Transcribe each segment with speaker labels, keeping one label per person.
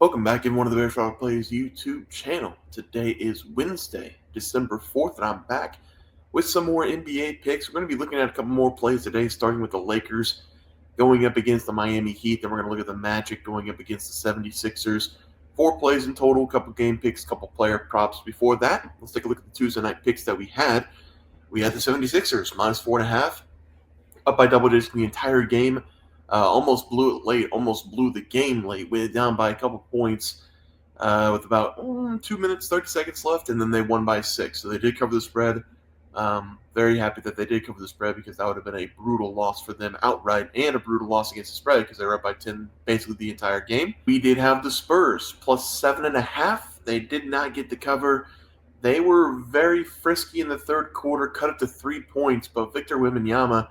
Speaker 1: Welcome back in one of the Bear Shot Plays YouTube channel. Today is Wednesday, December 4th, and I'm back with some more NBA picks. We're going to be looking at a couple more plays today, starting with the Lakers going up against the Miami Heat. Then we're going to look at the Magic going up against the 76ers. 4 plays in total, a couple game picks, a couple player props. Before that, let's take a look at the Tuesday night picks that we had. We had the 76ers, minus 4.5, up by double digits the entire game. Almost blew it late, almost blew the game late, went down by a couple points with about 2 minutes, 30 seconds left, and then they won by 6. So they did cover the spread. Very happy that they did cover the spread because that would have been a brutal loss for them outright and a brutal loss against the spread because they were up by 10 basically the entire game. We did have the Spurs plus 7.5. They did not get the cover. They were very frisky in the third quarter, cut it to 3 points, but Victor Wembanyama,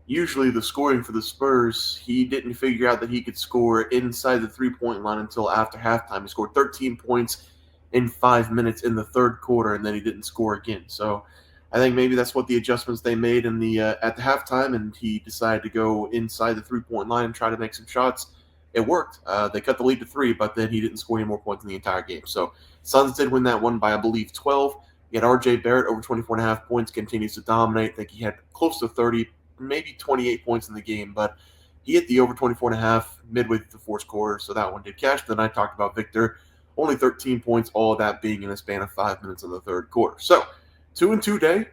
Speaker 1: usually the scoring for the Spurs, he didn't figure out that he could score inside the three-point line until after halftime. He scored 13 points in 5 minutes in the third quarter, and then he didn't score again. So I think maybe that's what the adjustments they made in the at the halftime, and he decided to go inside the three-point line and try to make some shots. It worked. They cut the lead to 3, but then he didn't score any more points in the entire game. So Suns did win that one by, I believe, 12. You had R.J. Barrett over 24.5 points, continues to dominate. I think he had close to 30, maybe 28 points in the game, but he hit the over 24.5 midway through the fourth quarter, so that one did cash. Then I talked about Victor, only 13 points, all of that being in a span of 5 minutes in the third quarter. So 2-2 day.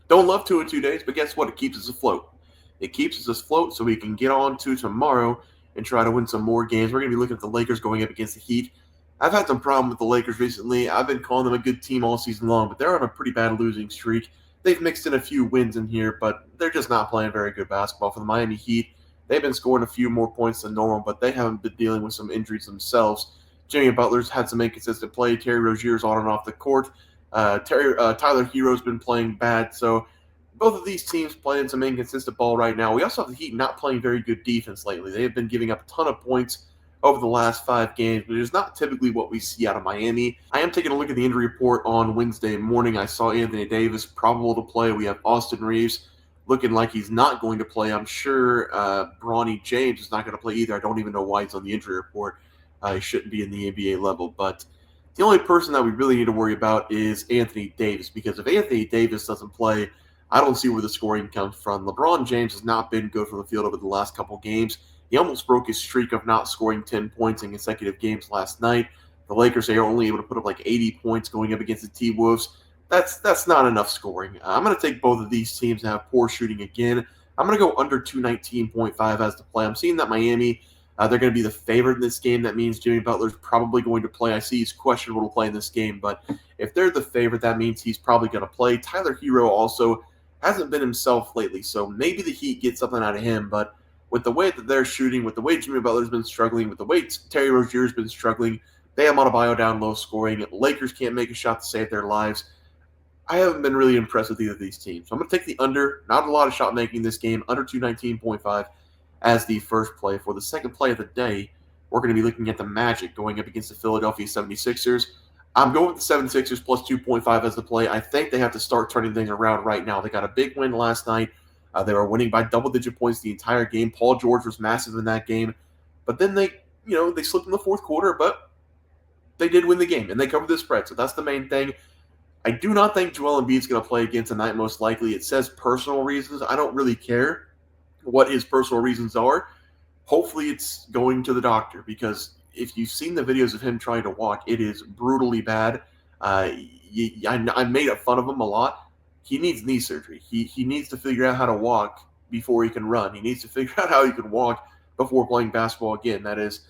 Speaker 1: Don't love 2-2 days, but guess what? It keeps us afloat. It keeps us afloat so we can get on to tomorrow and try to win some more games. We're going to be looking at the Lakers going up against the Heat. I've had some problem with the Lakers recently. I've been calling them a good team all season long, but they're on a pretty bad losing streak. They've mixed in a few wins in here, but they're just not playing very good basketball. For the Miami Heat, they've been scoring a few more points than normal, but they haven't been dealing with some injuries themselves. Jimmy Butler's had some inconsistent play. Terry Rozier's on and off the court. Tyler Hero's been playing bad, so both of these teams playing some inconsistent ball right now. We also have the Heat not playing very good defense lately. They have been giving up a ton of points over the last 5 games, but it is not typically what we see out of Miami. I am taking a look at the injury report on Wednesday morning. I saw Anthony Davis probable to play. We have Austin Reeves looking like he's not going to play. I'm sure Bronny James is not going to play either. I don't even know why he's on the injury report. He shouldn't be in the NBA level, but the only person that we really need to worry about is Anthony Davis, because if Anthony Davis doesn't play, I don't see where the scoring comes from. LeBron James has not been good from the field over the last couple games. He almost broke his streak of not scoring 10 points in consecutive games last night. The Lakers are only able to put up like 80 points going up against the T-Wolves. That's not enough scoring. I'm going to take both of these teams and have poor shooting again. I'm going to go under 219.5 as the play. I'm seeing that Miami, they're going to be the favorite in this game. That means Jimmy Butler's probably going to play. I see he's questionable to play in this game, but if they're the favorite, that means he's probably going to play. Tyler Hero also hasn't been himself lately, so maybe the Heat get something out of him, but with the way that they're shooting, with the way Jimmy Butler's been struggling, with the way Terry Rozier's been struggling, they have Adebayo down low scoring. Lakers can't make a shot to save their lives. I haven't been really impressed with either of these teams. So I'm going to take the under. Not a lot of shot making this game, under 219.5 as the first play. For the second play of the day, we're going to be looking at the Magic going up against the Philadelphia 76ers. I'm going with the 76ers plus 2.5 as the play. I think they have to start turning things around right now. They got a big win last night. They were winning by double-digit points the entire game. Paul George was massive in that game. But then they slipped in the fourth quarter, but they did win the game, and they covered the spread. So that's the main thing. I do not think Joel Embiid's going to play again tonight, most likely. It says personal reasons. I don't really care what his personal reasons are. Hopefully it's going to the doctor, because if you've seen the videos of him trying to walk, it is brutally bad. I made fun of him a lot. He needs knee surgery. He needs to figure out how to walk before he can run. He needs to figure out how he can walk before playing basketball again. That is,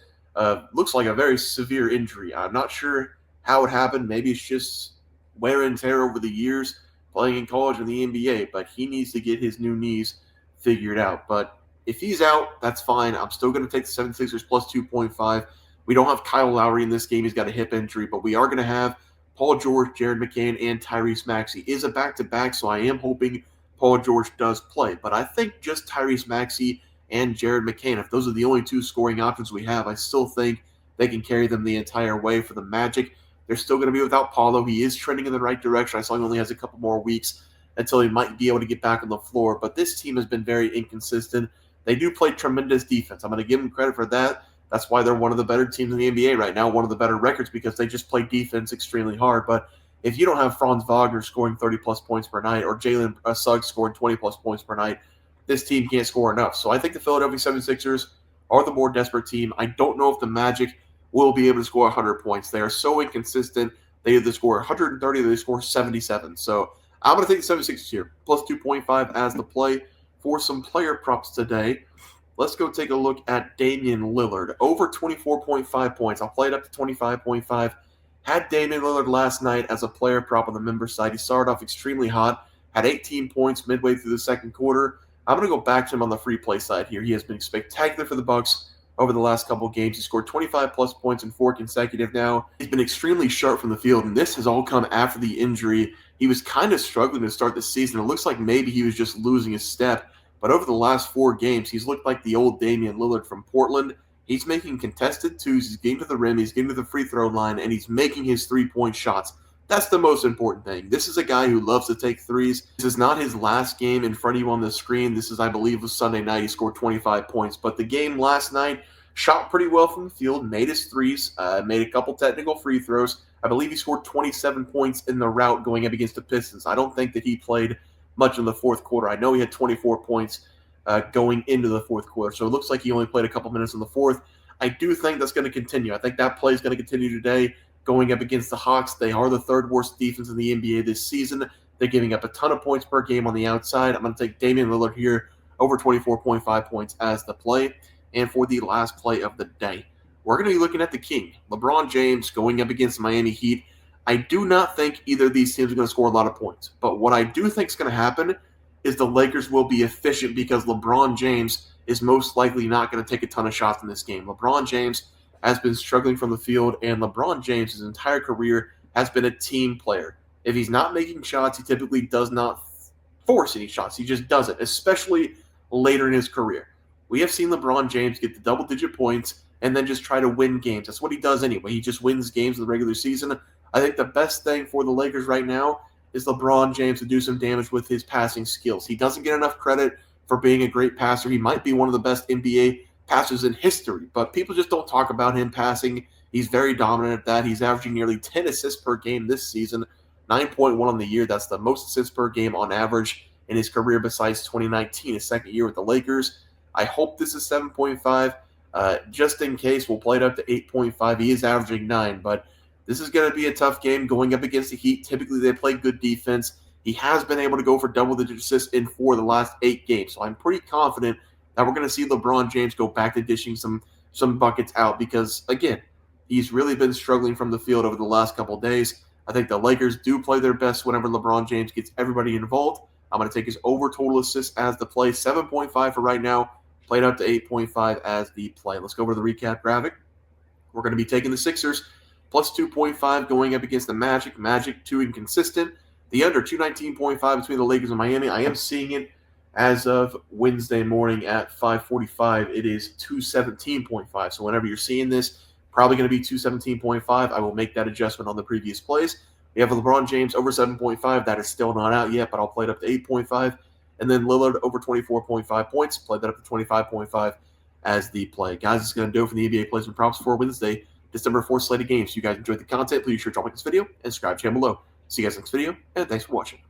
Speaker 1: looks like a very severe injury. I'm not sure how it happened. Maybe it's just wear and tear over the years playing in college and the NBA, but he needs to get his new knees figured out. But if he's out, that's fine. I'm still going to take the 76ers plus 2.5. We don't have Kyle Lowry in this game. He's got a hip injury, but we are going to have Paul George, Jared McCann, and Tyrese Maxey. Is a back-to-back, so I am hoping Paul George does play. But I think just Tyrese Maxey and Jared McCann, if those are the only 2 scoring options we have, I still think they can carry them the entire way for the Magic. They're still going to be without Paulo. He is trending in the right direction. I saw he only has a couple more weeks until he might be able to get back on the floor. But this team has been very inconsistent. They do play tremendous defense. I'm going to give them credit for that. That's why they're one of the better teams in the NBA right now, one of the better records, because they just play defense extremely hard. But if you don't have Franz Wagner scoring 30-plus points per night or Jalen Suggs scoring 20-plus points per night, this team can't score enough. So I think the Philadelphia 76ers are the more desperate team. I don't know if the Magic will be able to score 100 points. They are so inconsistent. They either score 130 or they score 77. So I'm going to take the 76ers here, plus 2.5 as the play. For some player props today, let's go take a look at Damian Lillard. Over 24.5 points. I'll play it up to 25.5. Had Damian Lillard last night as a player prop on the member side. He started off extremely hot, had 18 points midway through the second quarter. I'm going to go back to him on the free play side here. He has been spectacular for the Bucks over the last couple of games. He scored 25-plus points in 4 consecutive now. He's been extremely sharp from the field, and this has all come after the injury. He was kind of struggling to start the season. It looks like maybe he was just losing his step. But over the last 4 games, he's looked like the old Damian Lillard from Portland. He's making contested twos. He's getting to the rim. He's getting to the free throw line, and he's making his three-point shots. That's the most important thing. This is a guy who loves to take threes. This is not his last game in front of you on the screen. This is, I believe, was Sunday night. He scored 25 points. But the game last night, shot pretty well from the field, made his threes, made a couple technical free throws. I believe he scored 27 points in the rout going up against the Pistons. I don't think that he played much in the fourth quarter. I know he had 24 points going into the fourth quarter, so it looks like he only played a couple minutes in the fourth. I do think that's going to continue. I think that play is going to continue today going up against the Hawks. They are the third worst defense in the NBA this season. They're giving up a ton of points per game on the outside. I'm going to take Damian Lillard here over 24.5 points as the play. And for the last play of the day, we're going to be looking at the King, LeBron James, going up against Miami Heat. I do not think either of these teams are going to score a lot of points. But what I do think is going to happen is the Lakers will be efficient because LeBron James is most likely not going to take a ton of shots in this game. LeBron James has been struggling from the field, and LeBron James, his entire career, has been a team player. If he's not making shots, he typically does not force any shots. He just does it, especially later in his career. We have seen LeBron James get the double-digit points and then just try to win games. That's what he does anyway. He just wins games in the regular season. I think the best thing for the Lakers right now is LeBron James to do some damage with his passing skills. He doesn't get enough credit for being a great passer. He might be one of the best NBA passers in history, but people just don't talk about him passing. He's very dominant at that. He's averaging nearly 10 assists per game this season, 9.1 on the year. That's the most assists per game on average in his career besides 2019, his second year with the Lakers. I hope this is 7.5. Just in case, we'll play it up to 8.5. He is averaging 9, but this is going to be a tough game going up against the Heat. Typically, they play good defense. He has been able to go for double-digit assists in 4 of the last 8 games, so I'm pretty confident that we're going to see LeBron James go back to dishing some buckets out because, again, he's really been struggling from the field over the last couple of days. I think the Lakers do play their best whenever LeBron James gets everybody involved. I'm going to take his over total assists as the play, 7.5 for right now, played up to 8.5 as the play. Let's go over to the recap graphic. We're going to be taking the Sixers plus 2.5 going up against the Magic. Magic, too inconsistent. The under, 219.5 between the Lakers and Miami. I am seeing it as of Wednesday morning at 5:45. It is 217.5. So whenever you're seeing this, probably going to be 217.5. I will make that adjustment on the previous plays. We have LeBron James over 7.5. That is still not out yet, but I'll play it up to 8.5. And then Lillard over 24.5 points. Play that up to 25.5 as the play. Guys, this is going to do it for the NBA Plays and Props for Wednesday, December 4th slate of games. If you guys enjoyed the content, please be sure to drop like this video and subscribe to the channel below. See you guys next video, and thanks for watching.